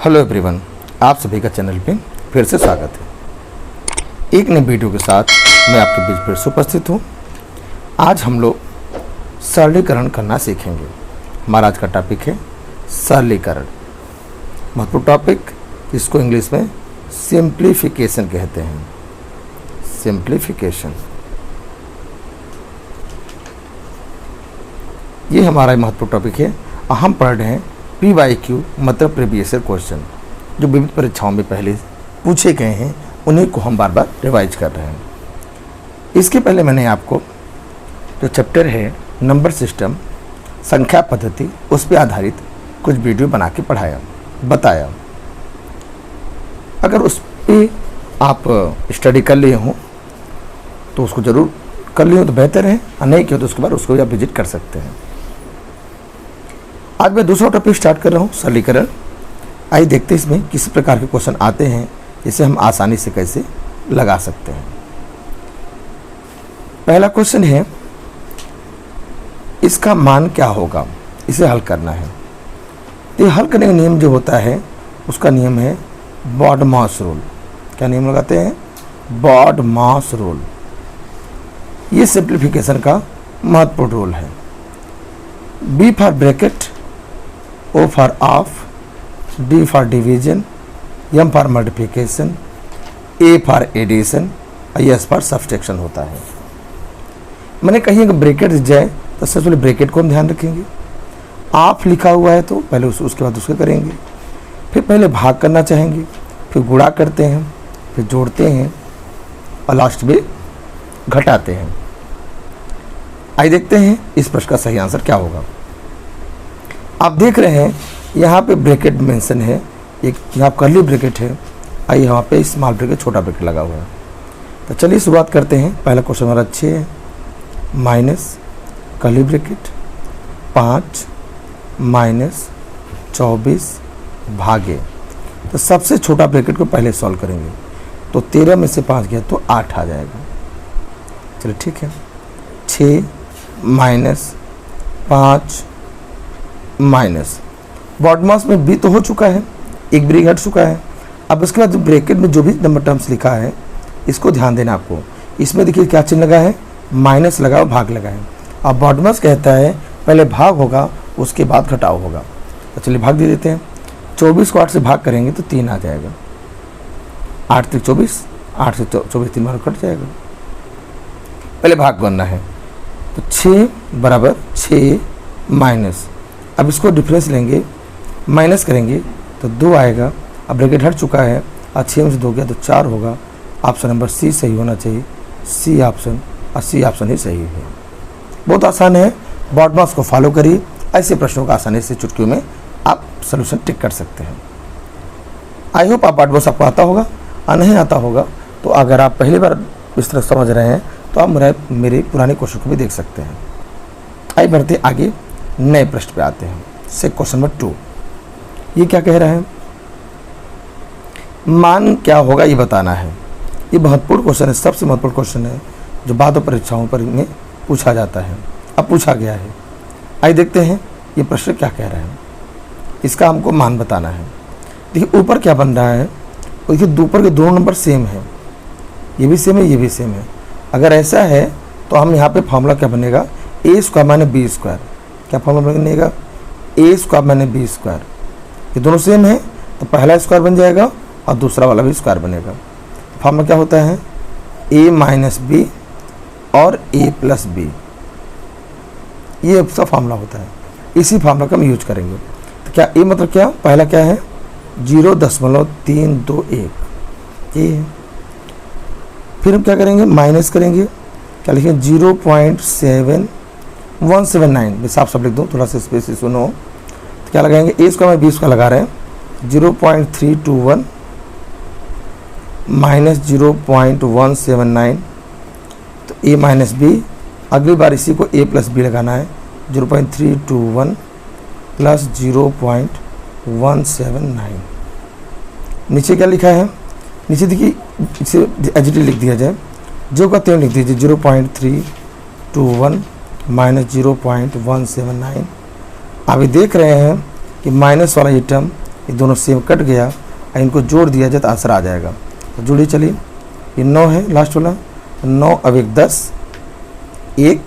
Hello everyone, आप सभी का चैनल पे फिर से स्वागत है। एक नई वीडियो के साथ मैं आपके बीच फिर से उपस्थित हूँ। आज हम लोग सरलीकरण करना सीखेंगे। हमारा आज का टॉपिक है सरलीकरण। महत्वपूर्ण टॉपिक, इसको इंग्लिश में सिंप्लीफिकेशन कहते हैं। सिंप्लीफिकेशन, ये हमारा महत्वपूर्ण टॉपिक है। हम पढ़ रहे हैं PYQ मतलब प्रीवियस ईयर क्वेश्चन, जो विविध परीक्षाओं में पहले पूछे गए हैं, उन्हीं को हम बार बार रिवाइज कर रहे हैं। इसके पहले मैंने आपको जो चैप्टर है नंबर सिस्टम, संख्या पद्धति, उस पर आधारित कुछ वीडियो बना के बताया। अगर उस पर आप स्टडी कर लिए हों तो उसको ज़रूर कर लिए हो तो बेहतर है, और नहीं किया तो उसके बाद उसको भी आप विजिट कर सकते हैं। आज मैं दूसरा टॉपिक स्टार्ट कर रहा हूँ, सरलीकरण। आइए देखते हैं इसमें किस प्रकार के क्वेश्चन आते हैं, जिसे हम आसानी से कैसे लगा सकते हैं। पहला क्वेश्चन है, इसका मान क्या होगा, इसे हल करना है। तो हल करने का नियम जो होता है, उसका नियम है बॉडमास रूल। क्या नियम लगाते हैं? BODMAS rule. ये सिंप्लीफिकेशन का महत्वपूर्ण रूल है। B for bracket, O for of, D for division, M for multiplication, A for addition, S for subtraction होता है। मैंने कहीं अगर ब्रैकेट जाए तो सबसे पहले ब्रैकेट को हम ध्यान रखेंगे। ऑफ लिखा हुआ है तो पहले उसके बाद उसको करेंगे। फिर पहले भाग करना चाहेंगे, फिर गुणा करते हैं, फिर जोड़ते हैं और लास्ट में घटाते हैं। आइए देखते हैं इस प्रश्न का सही आंसर क्या होगा। आप देख रहे हैं यहाँ पे ब्रैकेट मेंशन है, एक यहाँ कर्ली ब्रैकेट है, आइए यहाँ पे स्मॉल ब्रैकेट, छोटा ब्रैकेट लगा हुआ है। तो चलिए शुरुआत करते हैं। पहला क्वेश्चन हमारा 6 है, माइनस कर्ली ब्रैकेट 5 माइनस 24 भागे। तो सबसे छोटा ब्रैकेट को पहले सॉल्व करेंगे, तो 13 में से 5 गया तो 8 आ जाएगा। चलिए ठीक है, 6 माइनस 5 माइनस बॉडमास में B तो हो चुका है, एक ब्रेक हट चुका है। अब इसके बाद ब्रैकेट में जो भी नंबर टर्म्स लिखा है, इसको ध्यान देना आपको। इसमें देखिए क्या चिन्ह लगा है, माइनस लगा और भाग लगा है। अब बॉडमास कहता है पहले भाग होगा, उसके बाद घटाव होगा। तो चलिए भाग दे देते हैं। 24 को 8 से भाग करेंगे तो 3 आ जाएगा। 8 3 24, 8 से 24 3 बार कट जाएगा। पहले भाग बनना है, तो 6 बराबर 6 माइनस, अब इसको डिफरेंस लेंगे, माइनस करेंगे तो 2 आएगा। अब ब्रैकेट हट चुका है, और 6 में से 2 गया तो 4 होगा। ऑप्शन नंबर C सही होना चाहिए, C ऑप्शन, और C ऑप्शन ही सही है। बहुत आसान है, बॉडमास को फॉलो करिए। ऐसे प्रश्नों का आसानी से चुटकियों में आप सोल्यूशन टिक कर सकते हैं। आई होप आप बॉडमास आपको आता होगा, और नहीं आता होगा तो अगर आप पहली बार इस तरह समझ रहे हैं तो आप मेरे पुराने क्वेश्चन को भी देख सकते हैं। आइए बढ़ते आगे, नए प्रश्न पे आते हैं। से क्वेश्चन नंबर 2, ये क्या कह रहा है, मान क्या होगा ये बताना है। ये महत्वपूर्ण क्वेश्चन है, सबसे महत्वपूर्ण क्वेश्चन है, जो बाद परीक्षाओं पर में पूछा जाता है। अब पूछा गया है। आइए देखते हैं ये प्रश्न क्या कह रहा है। इसका हमको मान बताना है। देखिए ऊपर क्या बन रहा है, देखिए ऊपर के दोनों नंबर सेम है, ये भी सेम है, ये भी सेम है। अगर ऐसा है तो हम यहाँ पे फॉर्मूला क्या बनेगा, A square minus B square. क्या फॉर्मूला बनेगा, A square minus B square. ये दोनों सेम है तो पहला स्क्वायर बन जाएगा और दूसरा वाला भी स्क्वायर बनेगा। फॉर्मूला क्या होता है, A माइनस B और A प्लस B, ये सब फॉर्मूला होता है। इसी फॉर्मूला का हम यूज करेंगे। तो क्या A मतलब क्या, पहला क्या है 0.321, ये है। फिर हम क्या करेंगे, माइनस करेंगे, क्या लिखेंगे 0.7179, साफ सब लिख दो, थोड़ा सा स्पेस सुनो। तो क्या लगाएंगे, A स्क्वायर में B स्क्वायर लगा रहे हैं, 0.321 माइनस 0.179, तो A माइनस B। अगली बार इसी को A प्लस B लगाना है, 0.321 प्लस 0.179। नीचे क्या लिखा है, नीचे देखिए इसे एजिटी लिख दिया जाए, जो का त्यों लिख दीजिए 0.321 माइनस 0.179। अभी देख रहे हैं कि माइनस वाला ये टर्म ये दोनों सेम कट गया और इनको जोड़ दिया जाए तो आंसर आ जाएगा। तो जोड़िए चलिए, ये 9 है लास्ट वाला, 9 अब 1 10, 1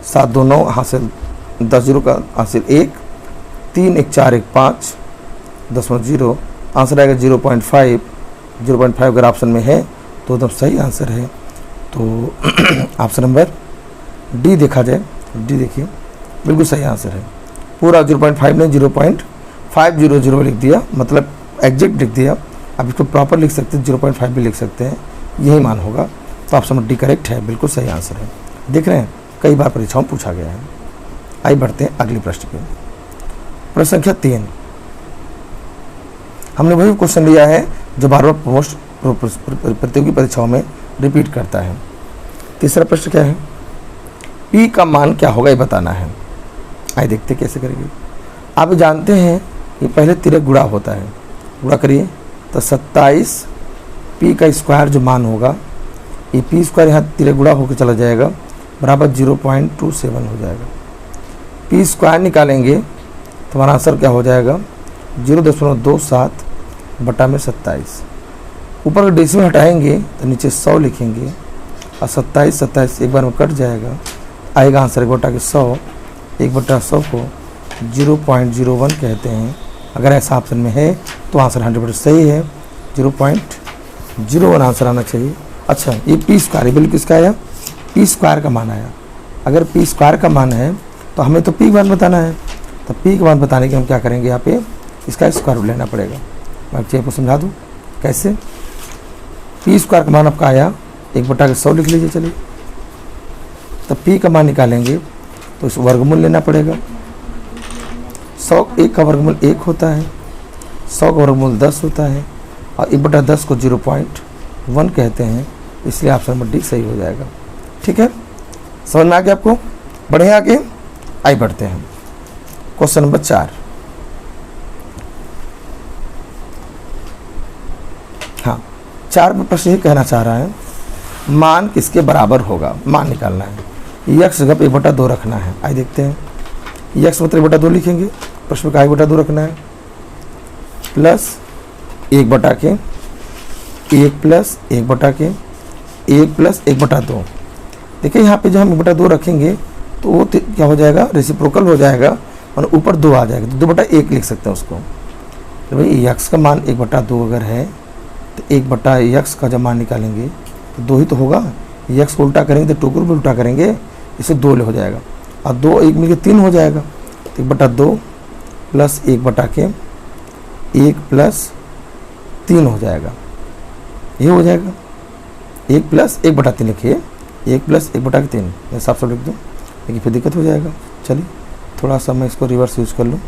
7 2 9 हासिल 10 जीरो का हासिल 1, 3 1 4 1 5 0.0 आंसर आएगा 0.5। 0.5 अगर ऑप्शन में है तो एकदम सही आंसर है। तो ऑप्शन नंबर डी देखा जाए, डी देखिए बिल्कुल सही आंसर है। पूरा 0.5 ने 0.500 लिख दिया, मतलब एग्जैक्ट लिख दिया। अब इसको प्रॉपर लिख सकते हैं, 0.5 भी लिख सकते हैं, यही मान होगा। तो ऑप्शन नंबर डी करेक्ट है, बिल्कुल सही आंसर है। देख रहे हैं कई बार परीक्षाओं में पूछा गया है। आइए बढ़ते हैं अगले प्रश्न पे। प्रश्न संख्या 3, हमने वही क्वेश्चन लिया है जो बार बार पोस्ट प्रतियोगी परीक्षाओं में रिपीट करता है। तीसरा प्रश्न क्या है, पी का मान क्या होगा ये बताना है। आइए देखते कैसे करेंगे। आप जानते हैं कि पहले तिरक गुणा होता है, गुणा करिए तो 27 पी का स्क्वायर जो मान होगा, ये पी स्क्वायर यहाँ तिरक गुणा होकर चला जाएगा, बराबर 0.27 हो जाएगा। पी स्क्वायर निकालेंगे तो हमारा आंसर क्या हो जाएगा, 0.27 बटा में 27। ऊपर डेसिमल हटाएंगे तो नीचे 100 लिखेंगे और 27 एक बार में कट जाएगा, आएगा आंसर 1 बटा के 100। 1 बटा 100 को 0.01 कहते हैं। अगर ऐसा ऑप्शन में है तो आंसर 100% सही है, 0.01 आंसर आना चाहिए। अच्छा, ये पी स्क्वायर बिल्कुल किसका आया, पी स्क्वायर का मान आया। अगर पी स्क्वायर का मान है तो हमें तो पी का मान बताना है, तो पी का मान बताने के हम क्या करेंगे, यहाँ पे इसका स्क्वायर रूट लेना पड़ेगा। मैं आपको समझा दूँ कैसे। पी स्क्वायर का मान आपका आया 1 बटा के 100 लिख लीजिए चलिए। तब पी का मान निकालेंगे तो इस वर्गमूल लेना पड़ेगा। 100 1 का वर्गमूल 1 होता है, 100 का वर्गमूल 10 होता है और 1 बटा 10 को 0.1 कहते हैं, इसलिए ऑप्शन नंबर डी सही हो जाएगा। ठीक है, समझ में आ गया आपको। बढ़े आगे, आइए बढ़ते हैं क्वेश्चन नंबर 4। हाँ, 4 में प्रश्न ये कहना चाह रहा है, मान किसके बराबर होगा, मान निकालना है। यक्स जगह पे 1 बटा 2 रखना है। आइए देखते हैं, यक्स मतलब 1 बटा 2 लिखेंगे, प्रश्न का 1 बटा 2 रखना है, प्लस 1 बटा के 1 प्लस 1 बटा के 1 प्लस 1 बटा 2। देखिए यहाँ पे जब हम 1 बटा 2 रखेंगे तो वो क्या हो जाएगा, रेसिप्रोकल हो जाएगा और ऊपर 2 आ जाएगा, तो 2 बटा 1 लिख सकते हैं उसको। तो भाई यक्स का मान 1 बटा 2 अगर है तो 1 बटा यक्स का जब मान निकालेंगे तो 2 ही तो होगा। यक्स को उल्टा करेंगे तो 2 को भी उल्टा करेंगे, इससे 2 हो जाएगा और 2 1 मिलकर 3 हो जाएगा। तो 1 बटा 2 प्लस 1 बटा के 1 प्लस 3 हो जाएगा, ये हो जाएगा। 1 प्लस 1 बटा 3 लिखिए, 1 प्लस 1 बटा के 3 मैं साफ साफ लिख दूँ, लेकिन फिर दिक्कत हो जाएगा। चलिए थोड़ा सा मैं इसको रिवर्स यूज कर लूँ।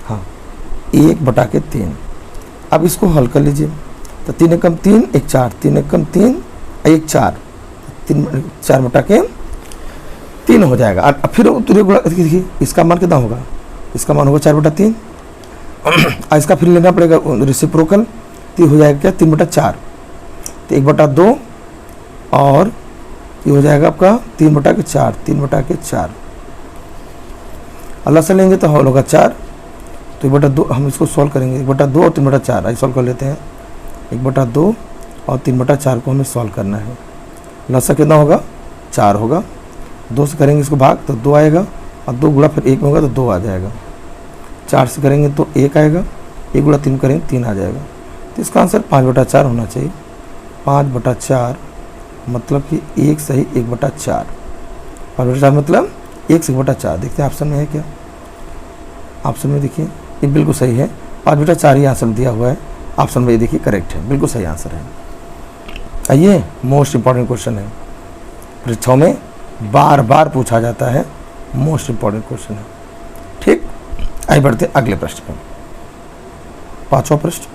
हाँ, 1 बटा के 3। अब इसको हल कर लीजिए तो 3 एकम 3 1 4, 3 एकम 3 1 4, 4 बटा के 3 हो जाएगा। और फिर देखिए इसका मान कितना होगा, इसका मान होगा 4 बटा 3 और इसका फिर लेना पड़ेगा रेसिप्रोकल, तो हो जाएगा क्या 3 बटा 4, तो 1 बटा 2 और ये हो जाएगा आपका 3 बटा के 4, 3 बटा के 4 अल्लाह से लेंगे तो हल होगा 4। तो 1 बटा 2 हम इसको सॉल्व करेंगे, 1 बटा 2 और 3 बटा 4 आई सॉल्व कर लेते हैं। 1 बटा 2 और 3 बटा 4 को हमें सॉल्व करना है। लसा कितना होगा 4 होगा, 2 से करेंगे इसको भाग तो 2 आएगा और 2 गुणा फिर 1 में होगा तो 2 आ जाएगा। 4 से करेंगे तो 1 आएगा, 1 गुणा 3 करेंगे 3 आ जाएगा। तो इसका आंसर 5 बटा 4 होना चाहिए। 5 बटा 4 मतलब कि 1 सही 1 बटा 4, 5 बटा 4 मतलब 1 से 1 बटा 4। देखते हैं ऑप्शन में है क्या, ऑप्शन में देखिए ये बिल्कुल सही है, 5 बटा 4 ही आंसर दिया हुआ है। ऑप्शन में ये देखिए करेक्ट है, बिल्कुल सही आंसर है। आइए मोस्ट इंपॉर्टेंट क्वेश्चन है, परीक्षाओं में बार बार पूछा जाता है, मोस्ट इंपॉर्टेंट क्वेश्चन है। ठीक, आइए बढ़ते हैं अगले प्रश्न पर। 5वां प्रश्न,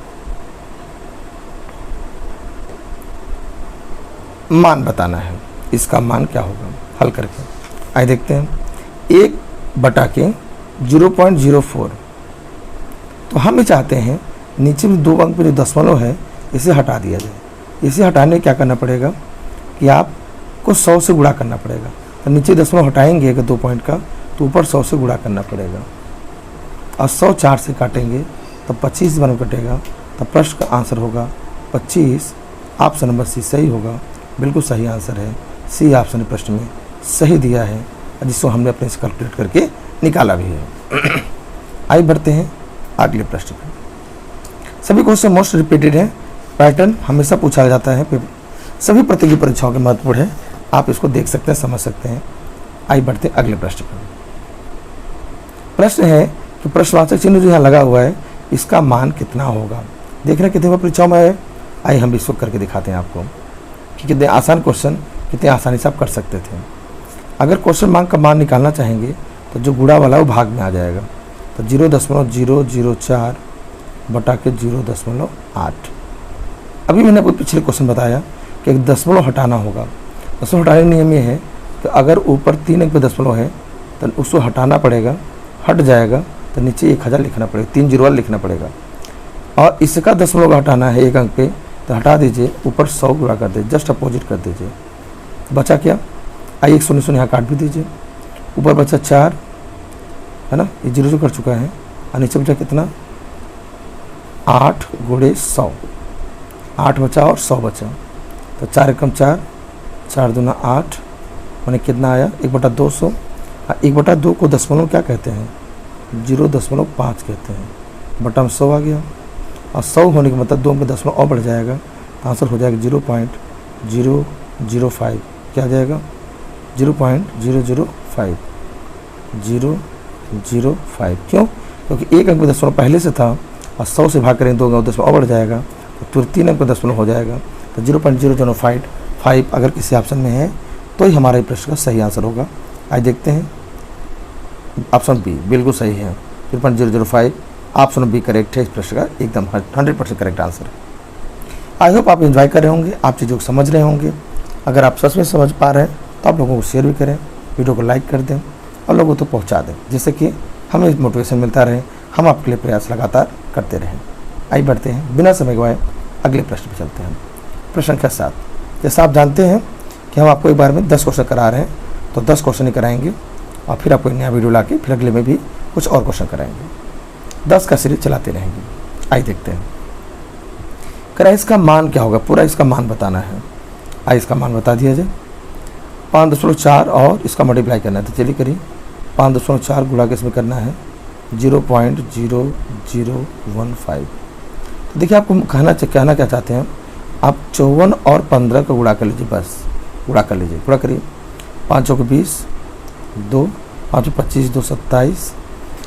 मान बताना है, इसका मान क्या होगा हल करके। आइए देखते हैं, 1 बटा के 0.04। तो हम ये चाहते हैं नीचे में 2 अंक पे जो दशमलव है इसे हटा दिया जाए। इसे हटाने क्या करना पड़ेगा कि आपको 100 से गुणा करना पड़ेगा। तो नीचे दशमलव हटाएंगे अगर 2 पॉइंट का तो ऊपर 100 से गुणा करना पड़ेगा और 100 4 से काटेंगे तब 25 बन कटेगा, तब प्रश्न का आंसर होगा 25। ऑप्शन नंबर सी सही होगा, बिल्कुल सही आंसर है। सी ऑप्शन ने प्रश्न में सही दिया है, जिसको हमने अपने से कैलकुलेट करके निकाला भी है। आइए बढ़ते हैं अगले प्रश्न पर। सभी क्वेश्चन मोस्ट रिपीटेड है, पैटर्न हमेशा पूछा जाता है, सभी प्रतियोगी परीक्षाओं के महत्वपूर्ण है, आप इसको देख सकते हैं, समझ सकते हैं। आइए बढ़ते हैं अगले प्रश्न पर। प्रश्न है कि प्रश्नवाचक चिन्ह जो यहाँ लगा हुआ है इसका मान कितना होगा। देख रहे हैं कितने परीक्षाओं में है। आइए हम इसको करके दिखाते हैं आपको कि कितने आसान क्वेश्चन कितने आसानी से आप कर सकते थे। अगर क्वेश्चन मार्क का मान निकालना चाहेंगे तो जो गुणा वाला वो भाग में आ जाएगा, तो 0.004 बटा के 0.8। अभी मैंने आपको पिछले क्वेश्चन बताया कि एक दशमलव हटाना होगा। दशमलव हटाने का नियम ये है कि अगर ऊपर 3 अंक पे दशमलव है तो उसको हटाना पड़ेगा, हट जाएगा तो नीचे 1000 लिखना पड़ेगा, 3 जीरो वाला लिखना पड़ेगा। और इसका दशमलव हटाना है 1 अंक पे तो हटा दीजिए, ऊपर 100 गुणा कर दीजिए, जस्ट अपोजिट कर दीजिए। बचा क्या? आइए 1 शून्य यहाँ काट भी दीजिए। ऊपर बचा 4 है ना, ये 0 कर चुका है, और नीचे बचा कितना 8 गुणे 100, 8 बचा और 100 बचा, तो 4 एकम 4, 4 दूना 8, मैंने कितना आया 1/200। 1/2 को दशमलव क्या कहते हैं? 0.5 कहते हैं। बटा में 100 आ गया, और 100 होने का मतलब 2 में दशमलव और बढ़ जाएगा, आंसर हो जाएगा 0.005। क्या आ जाएगा 0.005, 005। क्यों? क्योंकि 1 अंक में दशमलव पहले से था और 100 से भाग करें 2 दशमलव और बढ़ जाएगा, तो तुरंत 3 अंक में दशमलव हो जाएगा, तो 0.005 अगर किसी ऑप्शन में है तो ही हमारे प्रश्न का सही आंसर होगा। आज देखते हैं ऑप्शन बी बिल्कुल सही है, 0.005 ऑप्शन बी करेक्ट है इस प्रश्न का, एकदम 100% करेक्ट आंसर है। आई होप आप एंजॉय कर रहे होंगे, आप चीज़ों को समझ रहे होंगे। अगर आप सच में समझ पा रहे हैं तो आप लोगों को शेयर भी करें, वीडियो को लाइक कर दें और लोगों तक पहुंचा दें, जिससे कि हमें मोटिवेशन मिलता रहे, हम आपके लिए प्रयास लगातार करते रहें। आइए बढ़ते हैं बिना समय गवाए अगले प्रश्न पर चलते हैं। प्रश्न संख्या 7। जैसा आप जानते हैं कि हम आपको एक बार में 10 क्वेश्चन करा रहे हैं, तो 10 क्वेश्चन ही कराएंगे और फिर आपको एक नया वीडियो ला के फिर अगले में भी कुछ और क्वेश्चन कराएंगे। 10 का सीरीज चलाते रहेंगे। आइए देखते हैं करा इसका मान क्या होगा, पूरा इसका मान बताना है। आइए इसका मान बता दिया जाए। 5.4 और इसका मल्टीप्लाई करना है, तो चलिए करिए। 5.4 गुणा के इसमें करना है 0.0015। तो देखिए आपको कहना क्या चाहते हैं आप, 54 और 15 का गुणा कर लीजिए, बस गुणा कर लीजिए, गुणा करिए। 5 चौके 20, 2 5 25, 2 27,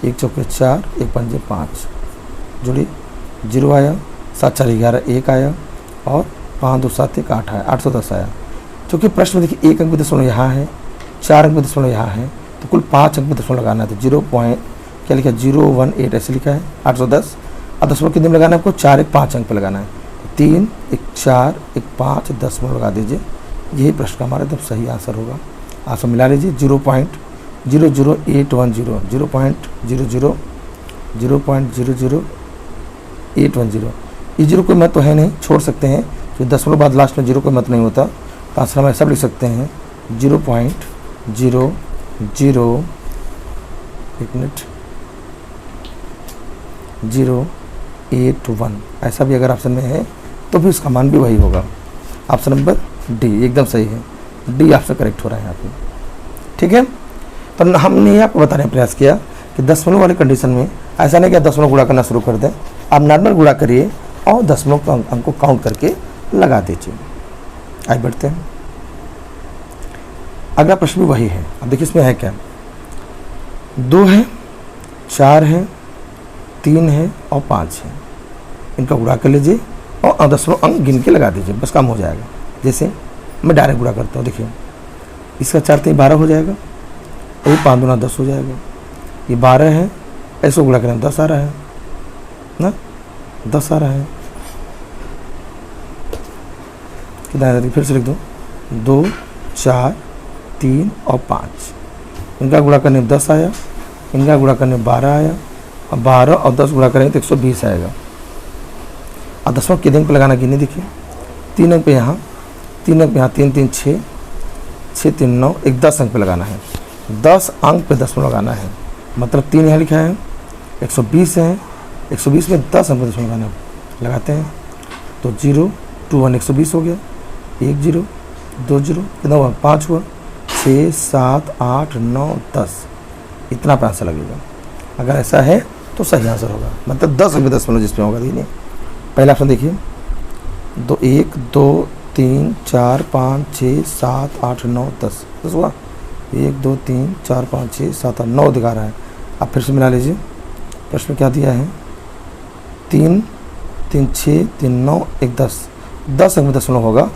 1 चौके 4, 1 पंजे 5, जोड़िए 0 आया, 7 4 11 1 आया, और 5 2 7 1 8 आया, 810 आया। क्योंकि प्रश्न में देखिए 1 अंक में दशमलव यहाँ है, 4 अंक में दशमलव यहाँ है, तो कुल 5 अंक में दशमलव लगाना है। तो 0.018 ऐसे लिखा है 810, और दशमलव कितने में लगाना है आपको? 4 1 5 अंक पे लगाना है, 3 1 4 1 5 दशमलव लगा दीजिए। यही प्रश्न का हमारा एकदम सही आंसर होगा। आंसर मिला लीजिए 0.00810, 0.00810। ये 0 कोई मत तो है नहीं, छोड़ सकते हैं, जो दशमलव बाद लास्ट में 0 कोई मत नहीं होता, तो आंसर हम ऐसा लिख सकते हैं 0.00 081। ऐसा भी अगर ऑप्शन में है तो भी उसका मान भी वही होगा। ऑप्शन नंबर डी एकदम सही है, डी ऑप्शन करेक्ट हो रहा है यहाँ पे। ठीक है, तो हमने आपको बताने का प्रयास किया कि दशमलव वाली कंडीशन में ऐसा नहीं कि दशमलव गुणा करना शुरू कर दें, आप नॉर्मल गुणा करिए और दशमलव अंक को काउंट करके लगा दीजिए। आगे बढ़ते हैं, अगला प्रश्न भी वही है। अब देखिए इसमें है क्या, 2 है, 4 है, 3 है और 5 है, इनका गुणा कर लीजिए और दशमलव अंक गिन के लगा दीजिए, बस काम हो जाएगा। जैसे मैं डायरेक्ट गुणा करता हूँ, देखिए इसका 4 3 12 हो जाएगा, और ये 5 दूना 10 हो जाएगा, ये 12 है, ऐसे गुणा करें 10 आ रहा है ना, 10 आ रहा है। कितना फिर से लिख दो, 2 4 3 और 5, इनका गुणा करने में 10 आया, इनका गुणा करने में 12 आया, और 12 और 10 गुणा करेंगे तो 120 आएगा। और दशमलव कितने अंक पे लगाना गिने, देखिए 3 अंक पे यहाँ, 3 अंक पे यहाँ, 3 3 6 6 3 9, एक 10 अंक पे लगाना है, 10 अंक पे दशमलव लगाना है, मतलब 3 यहाँ लिखा है, 120 है, 120 में 10 अंक दशमलव लगाना लगाते हैं तो 0 2 1 120 हो गया, 1 0 2 0 कितना हुआ 5 हुआ, 6 7 8 9 10 इतना पे आंसर लगेगा। अगर ऐसा है तो सही आंसर होगा, मतलब 10 अंक दशमलव जिसमें होगा। देखिए पहला ऑप्शन देखिए 1 2 3 4 5 6 7 8 9 10 10 हुआ, 1 2 3 4 5 6 7 8 9 दिखा रहा है। अब फिर से मिला लीजिए, प्रश्न में क्या दिया है 3 3 6 3 9 1 10 10 अंक दशमलव होगा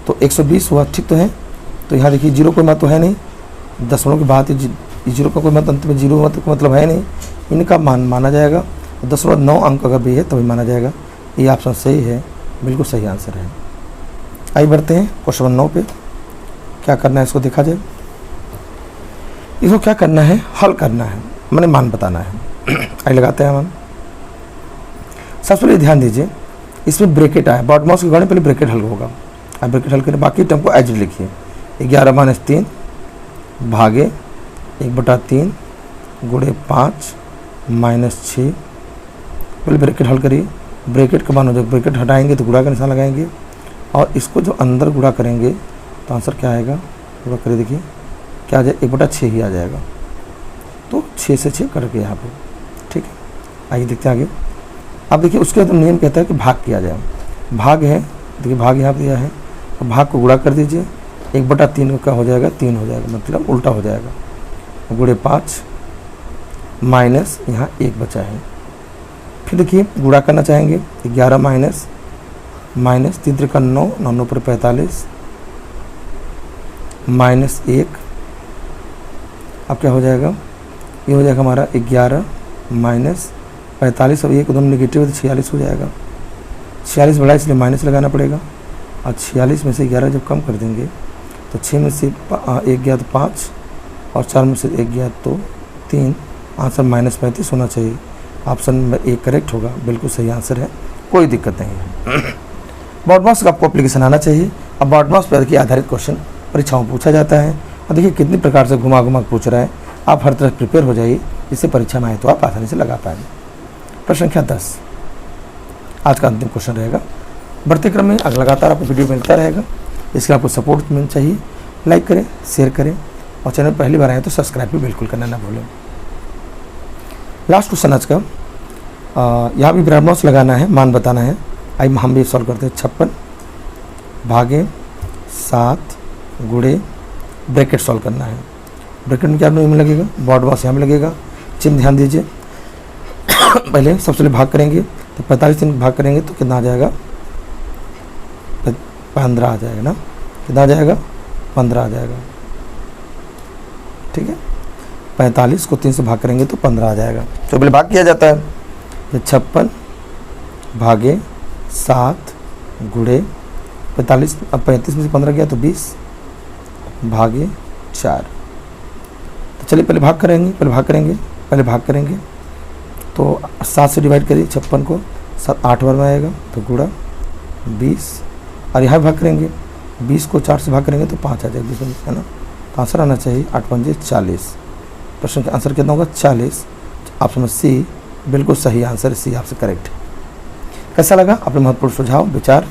तो 120 हुआ, ठीक तो है। तो यहाँ देखिए 0 कोई महत्व है नहीं, दशमलव की बात है, 0 का कोई महत्व अंत में 0 मतलब है नहीं, इनका माना जाएगा। 0.9 अंक अगर भी है तभी माना जाएगा। ये ऑप्शन सही है, बिल्कुल सही आंसर है। आइए बढ़ते हैं क्वेश्चन 9 पे। क्या करना है इसको देखा जाए। इसको क्या करना है, हल करना है, मैंने मान बताना है। आइए लगाते हैं मान। सबसे पहले ध्यान दीजिए, इसमें ब्रैकेट आया, बॉड मास के गणित पहले ब्रैकेट हल होगा। अब ब्रैकेट हल करें, बाकी टर्म को एज लिखिए। 11 - 3 भागे 1/3 गुणे 5 -6। पहले ब्रैकेट हल करिए, ब्रैकेट का मान हो जाएगा, ब्रैकेट हटाएंगे तो गुणा का निशान लगाएंगे और इसको जो अंदर गुणा करेंगे तो आंसर क्या आएगा, गुणा करिए, देखिए क्या आ जाए 1/6 ही आ जाएगा। तो 6 से 6 कट गया यहाँ पे, ठीक है। आइए देखते हैं आगे। अब देखिए उसके बाद नियम कहता है कि भाग किया जाए। भाग है, देखिए भाग यहाँ दिया है, तो भाग को गुणा कर दीजिए, 1/3 का क्या हो जाएगा 3 हो जाएगा, मतलब उल्टा हो जाएगा। गुणे 5 माइनस यहाँ 1 बचा है। फिर देखिए गुणा करना चाहेंगे, 11 माइनस 3 3 9 9 9 पर 45 -1। अब क्या हो जाएगा, ये हो जाएगा हमारा 11 माइनस 45 और 1 दोनों नेगेटिव तो 46 हो जाएगा। 46 बड़ा इसलिए माइनस लगाना पड़ेगा और 46 में से 11 जब कम कर देंगे तो 6 में से 1 गया तो 5 और 4 में से 1 गया तो 3। आंसर -35 होना चाहिए। ऑप्शन नंबर 1 करेक्ट होगा, बिल्कुल सही आंसर है, कोई दिक्कत नहीं है। बॉड मास का आपको एप्लीकेशन आना चाहिए। अब बॉड मास पर के आधारित क्वेश्चन परीक्षाओं में पूछा जाता है और देखिए कितनी प्रकार से घुमा घुमा पूछ रहा है। आप हर तरह प्रिपेयर हो जाइए, इससे परीक्षा में आए तो आप आसानी से लगा पाएंगे। प्रश्न संख्या 10 आज का अंतिम क्वेश्चन रहेगा। बढ़ते क्रम में अगर लगातार आपको वीडियो मिलता रहेगा, इसके आपको सपोर्ट मिलना चाहिए। लाइक करें, शेयर करें और चैनल पहली बार आए तो सब्सक्राइब भी बिल्कुल करना ना भूलें। लास्ट क्वेश्चन आज का, यहाँ भी बॉड मास लगाना है, मान बताना है। आइए हम भी सॉल्व करते हैं। 56 भागे 7 गुणे ब्रैकेट सॉल्व करना है। ब्रैकेट में क्या में लगेगा, बॉड मास यहाँ में लगेगा। चिन्ह ध्यान दीजिए, पहले सबसे पहले भाग करेंगे तो 45 से भाग करेंगे तो कितना आ जाएगा 15 आ जाएगा ना, कितना आ जाएगा 15 आ जाएगा, ठीक है। 45 को 3 से भाग करेंगे तो 15 आ जाएगा। तो पहले भाग किया जाता है, 56 भागे 7 गुणे 45। अब 35 में से 15 गया तो 20 भागे 4। तो चलिए पहले भाग करेंगे, तो 7 से डिवाइड करिए 56 को, 7 8 बार में आएगा तो गुणा 20 और यहाँ भाग करेंगे 20 को 4 से भाग करेंगे तो 5 आ जाएगा, 20 है ना। तो आंसर आना चाहिए 8 पंजे 40। प्रश्न का आंसर कितना होगा 40। ऑप्शन सी बिल्कुल सही आंसर, सी आपसे करेक्ट है। कैसा लगा, अपने महत्वपूर्ण सुझाव विचार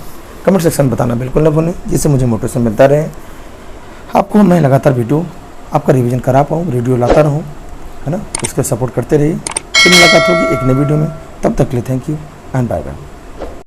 कमेंट सेक्शन में बताना बिल्कुल न भूलें, जिससे मुझे मोटिवेशन मिलता रहे, आपको मैं लगातार वीडियो आपका रिवीजन करा पाऊँ, वीडियो लाता रहूँ, है ना। इसके सपोर्ट करते रहिए। फिर मुलाकात होगी एक नई वीडियो में, तब तक के लिए thank you and bye bye.